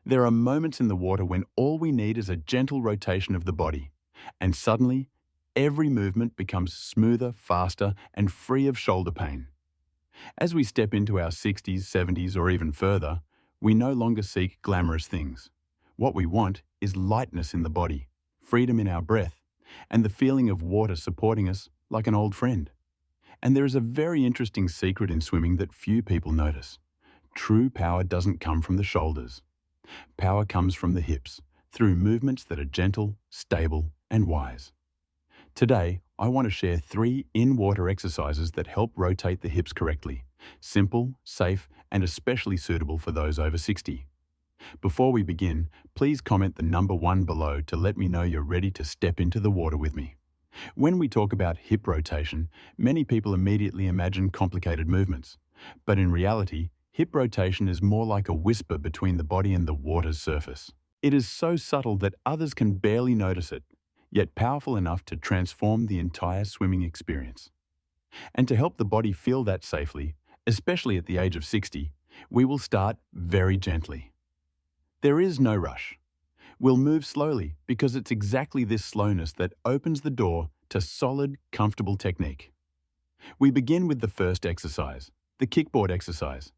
There are moments in the water when all we need is a gentle rotation of the body, and suddenly, every movement becomes smoother, faster, and free of shoulder pain. As we step into our 60s, 70s, or even further, we no longer seek glamorous things. What we want is lightness in the body, freedom in our breath, and the feeling of water supporting us like an old friend. And there is a very interesting secret in swimming that few people notice. True power doesn't come from the shoulders. Power comes from the hips, through movements that are gentle, stable, and wise. Today, I want to share 3 in-water exercises that help rotate the hips correctly. Simple, safe, and especially suitable for those over 60. Before we begin, please comment the number 1 below to let me know you're ready to step into the water with me. When we talk about hip rotation, many people immediately imagine complicated movements. But in reality, hip rotation is more like a whisper between the body and the water's surface. It is so subtle that others can barely notice it, yet powerful enough to transform the entire swimming experience. And to help the body feel that safely, especially at the age of 60, we will start very gently. There is no rush. We'll move slowly because it's exactly this slowness that opens the door to solid, comfortable technique. We begin with the first exercise, the kickboard exercise.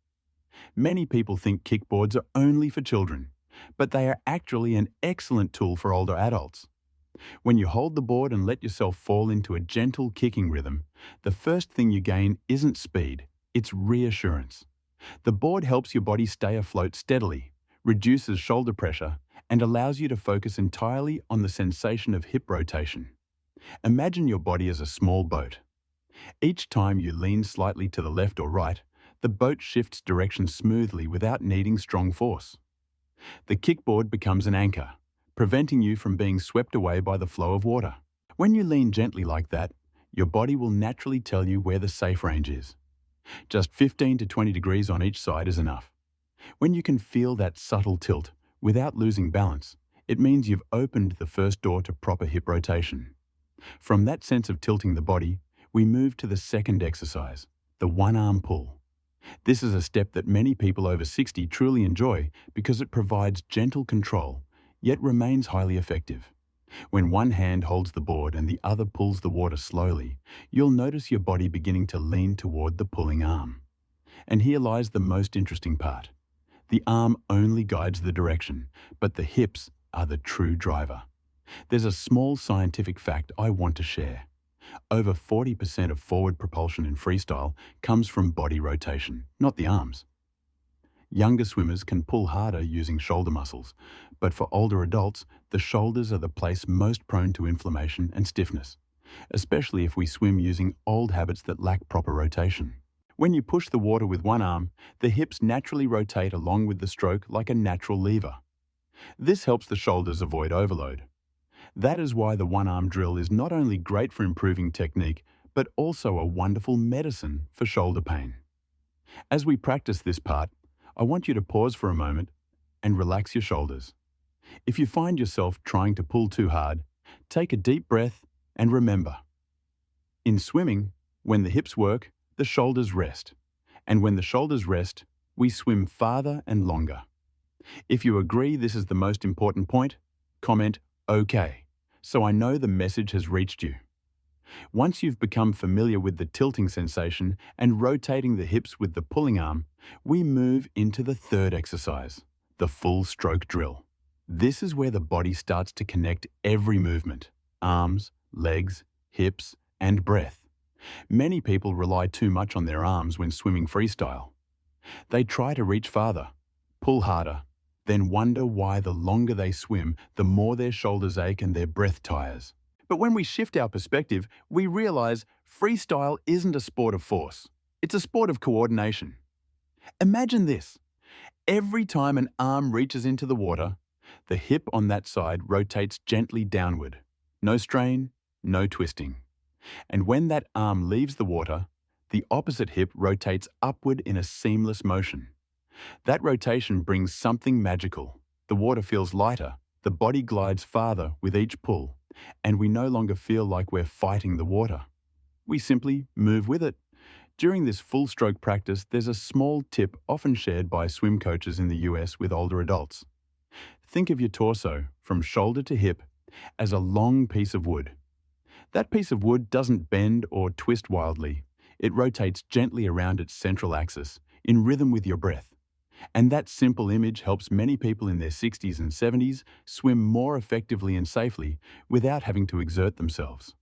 Many people think kickboards are only for children, but they are actually an excellent tool for older adults. When you hold the board and let yourself fall into a gentle kicking rhythm, the first thing you gain isn't speed, it's reassurance. The board helps your body stay afloat steadily, reduces shoulder pressure, and allows you to focus entirely on the sensation of hip rotation. Imagine your body as a small boat. Each time you lean slightly to the left or right, the boat shifts direction smoothly without needing strong force. The kickboard becomes an anchor, preventing you from being swept away by the flow of water. When you lean gently like that, your body will naturally tell you where the safe range is. Just 15 to 20 degrees on each side is enough. When you can feel that subtle tilt without losing balance, it means you've opened the first door to proper hip rotation. From that sense of tilting the body, we move to the second exercise, the one-arm pull. This is a step that many people over 60 truly enjoy because it provides gentle control, yet remains highly effective. When one hand holds the board and the other pulls the water slowly, you'll notice your body beginning to lean toward the pulling arm. And here lies the most interesting part. The arm only guides the direction, but the hips are the true driver. There's a small scientific fact I want to share. Over 40% of forward propulsion in freestyle comes from body rotation, not the arms. Younger swimmers can pull harder using shoulder muscles, but for older adults, the shoulders are the place most prone to inflammation and stiffness, especially if we swim using old habits that lack proper rotation. When you push the water with one arm, the hips naturally rotate along with the stroke like a natural lever. This helps the shoulders avoid overload. That is why the one-arm drill is not only great for improving technique, but also a wonderful medicine for shoulder pain. As we practice this part, I want you to pause for a moment and relax your shoulders. If you find yourself trying to pull too hard, take a deep breath and remember. In swimming, when the hips work, the shoulders rest. And when the shoulders rest, we swim farther and longer. If you agree this is the most important point, comment OK, so I know the message has reached you. Once you've become familiar with the tilting sensation and rotating the hips with the pulling arm, we move into the third exercise, the full stroke drill. This is where the body starts to connect every movement, arms, legs, hips, and breath. Many people rely too much on their arms when swimming freestyle. They try to reach farther, pull harder, then wonder why the longer they swim, the more their shoulders ache and their breath tires. But when we shift our perspective, we realize freestyle isn't a sport of force. It's a sport of coordination. Imagine this. Every time an arm reaches into the water, the hip on that side rotates gently downward. No strain, no twisting. And when that arm leaves the water, the opposite hip rotates upward in a seamless motion. That rotation brings something magical. The water feels lighter, the body glides farther with each pull, and we no longer feel like we're fighting the water. We simply move with it. During this full stroke practice, there's a small tip often shared by swim coaches in the US with older adults. Think of your torso, from shoulder to hip, as a long piece of wood. That piece of wood doesn't bend or twist wildly. It rotates gently around its central axis, in rhythm with your breath. And that simple image helps many people in their 60s and 70s swim more effectively and safely without having to exert themselves.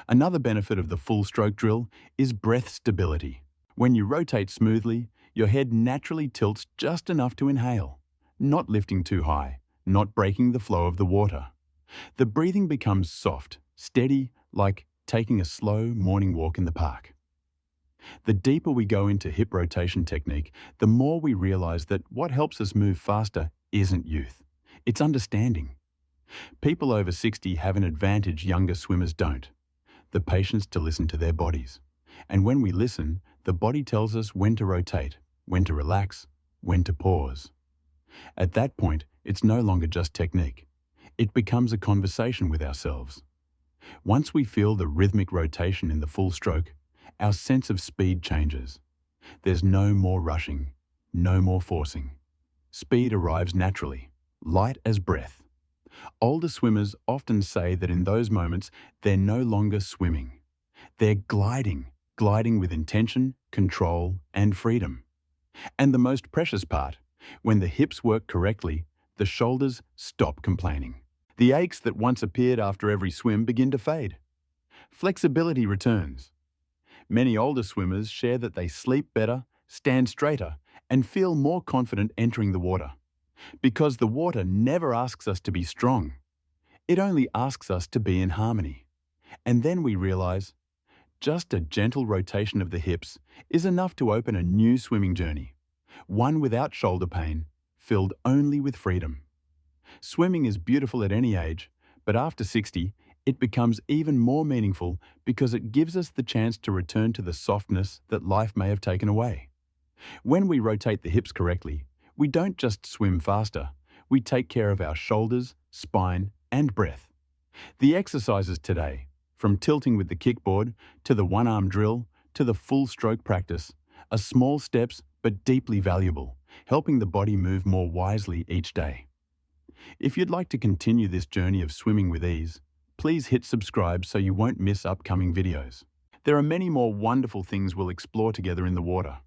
Another benefit of the full stroke drill is breath stability. When you rotate smoothly, your head naturally tilts just enough to inhale, not lifting too high, not breaking the flow of the water. The breathing becomes soft, steady, like taking a slow morning walk in the park. The deeper we go into hip rotation technique, the more we realize that what helps us move faster isn't youth. It's understanding. People over 60 have an advantage younger swimmers don't: the patience to listen to their bodies. And when we listen, the body tells us when to rotate, when to relax, when to pause. At that point, it's no longer just technique. It becomes a conversation with ourselves. Once we feel the rhythmic rotation in the full stroke, our sense of speed changes. There's no more rushing, no more forcing. Speed arrives naturally, light as breath. Older swimmers often say that in those moments, they're no longer swimming. They're gliding, gliding with intention, control, and freedom. And the most precious part, when the hips work correctly, the shoulders stop complaining. The aches that once appeared after every swim begin to fade. Flexibility returns. Many older swimmers share that they sleep better, stand straighter, and feel more confident entering the water. Because the water never asks us to be strong. It only asks us to be in harmony. And then we realize, just a gentle rotation of the hips is enough to open a new swimming journey, one without shoulder pain, filled only with freedom. Swimming is beautiful at any age, but after 60, it becomes even more meaningful because it gives us the chance to return to the softness that life may have taken away. When we rotate the hips correctly, we don't just swim faster, we take care of our shoulders, spine, and breath. The exercises today, from tilting with the kickboard to the one-arm drill to the full stroke practice, are small steps but deeply valuable, helping the body move more wisely each day. If you'd like to continue this journey of swimming with ease, please hit subscribe so you won't miss upcoming videos. There are many more wonderful things we'll explore together in the water.